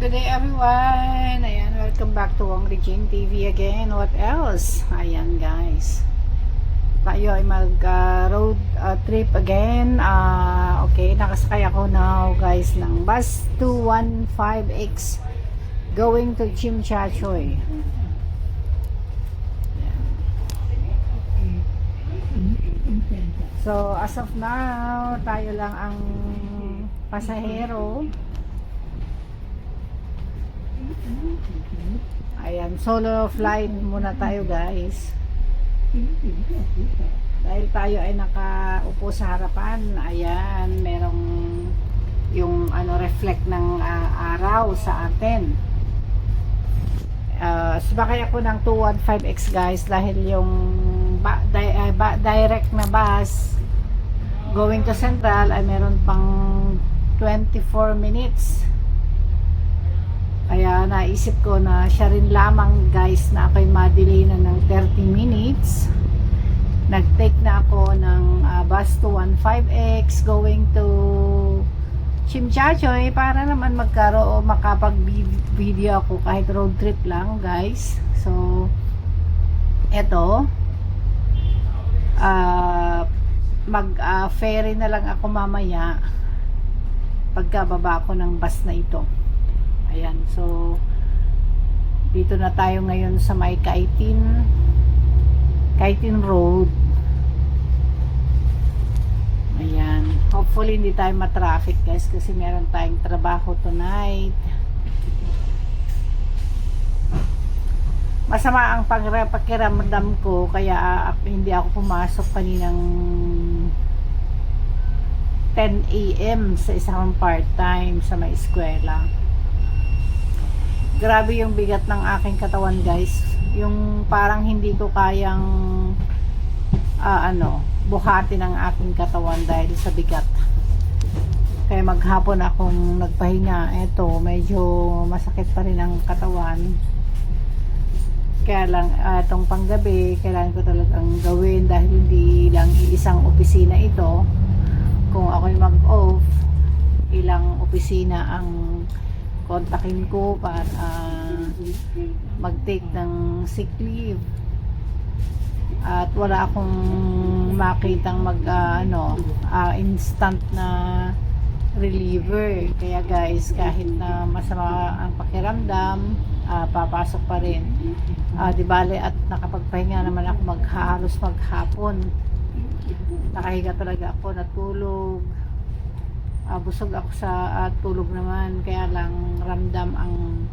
good day everyone. Ayan, welcome back to Wong Regine TV again. What else? Ayan guys. Tayo ay mag road trip again. Okay, nakasakay ako now guys ng bus 215X going to Chimchachoy. So, as of now, tayo lang ang pasahero. Ayan, solo flight muna tayo guys. Dahil tayo ay nakaupo sa harapan. Ayan, merong yung reflect ng araw sa atin. Sumakay ako ng 215X guys dahil yung direct na bus going to Central ay meron pang 24 minutes. Kaya naisip ko na siya rin lamang guys na ako'y ma-delay na ng 30 minutes. Nag-take na ako ng bus 215X going to Chimchachoy para naman makapag-video ako kahit road trip lang guys. So eto mag-ferry na lang ako mamaya pagkababa ko ng bus na ito. Ayan, so dito na tayo ngayon sa may Kaitin Road. Ayan, hopefully hindi tayo matraffic guys kasi meron tayong trabaho tonight. Masama ang pakiramdam ko kaya hindi ako pumasok kaninang 10 AM sa isang part-time sa may eskwela. Grabe yung bigat ng aking katawan guys, yung parang hindi ko kayang buhati ng aking katawan dahil sa bigat. Kaya maghapon akong nagpahinga. Eto, medyo masakit pa rin ang katawan. Kaya lang itong panggabi kailangan ko talagang gawin dahil hindi lang isang opisina ito. Kung ako'y mag-off, ilang opisina ang kontakin ko para mag-take ng sick leave. At wala akong makitang instant na reliever. Kaya guys, kahit na masama ang pakiramdam, papasok pa rin. Di bale at nakapagpahinga naman ako halos maghapon. Nakahiga talaga ako, natulog. Busog ako sa tulog naman, kaya lang ramdam ang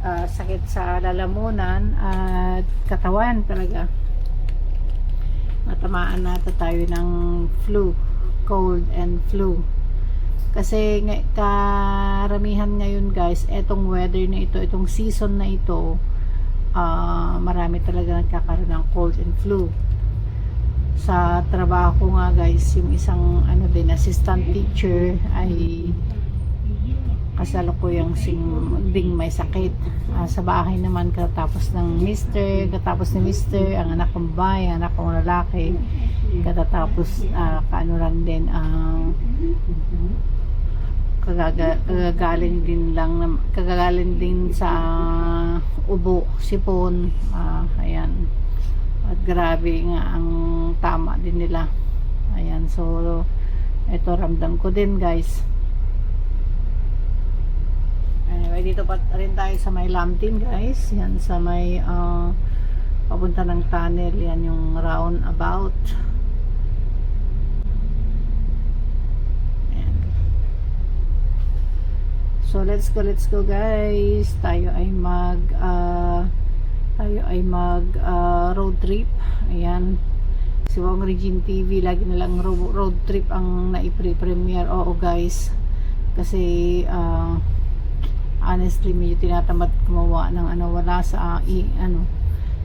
sakit sa lalamunan at katawan talaga. Natamaan nata tayo ng flu, cold and flu. Kasi karamihan ngayon guys, etong weather na ito, itong season na ito, marami talaga nagkakaroon ng cold and flu. Sa trabaho ko nga guys, yung isang assistant teacher ay kasalukuyang ding may sakit. Sa bahay naman katapos ni mister, ang anak kong babae, anak kong lalaki, katatapos kagagaling din sa ubo, sipon. Ayan. At grabe nga ang tama din nila. Ayan, so ito ramdam ko din guys. Anyway, dito pa rin tayo sa may Lamtin guys. Yan sa may papunta ng tunnel. Yan yung roundabout. Ayan. So let's go guys. Tayo ay mag road trip. Ayan, si Wong Regine TV lagi na lang road trip ang nai-premiere. Oo guys, kasi honestly medyo tinatamad gumawa ng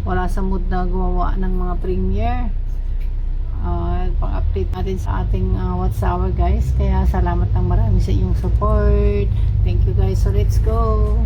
wala sa mood na gumawa ng mga premiere. Pang-update natin sa ating What's Our guys. Kaya salamat ng marami sa inyong support. Thank you guys. So let's go.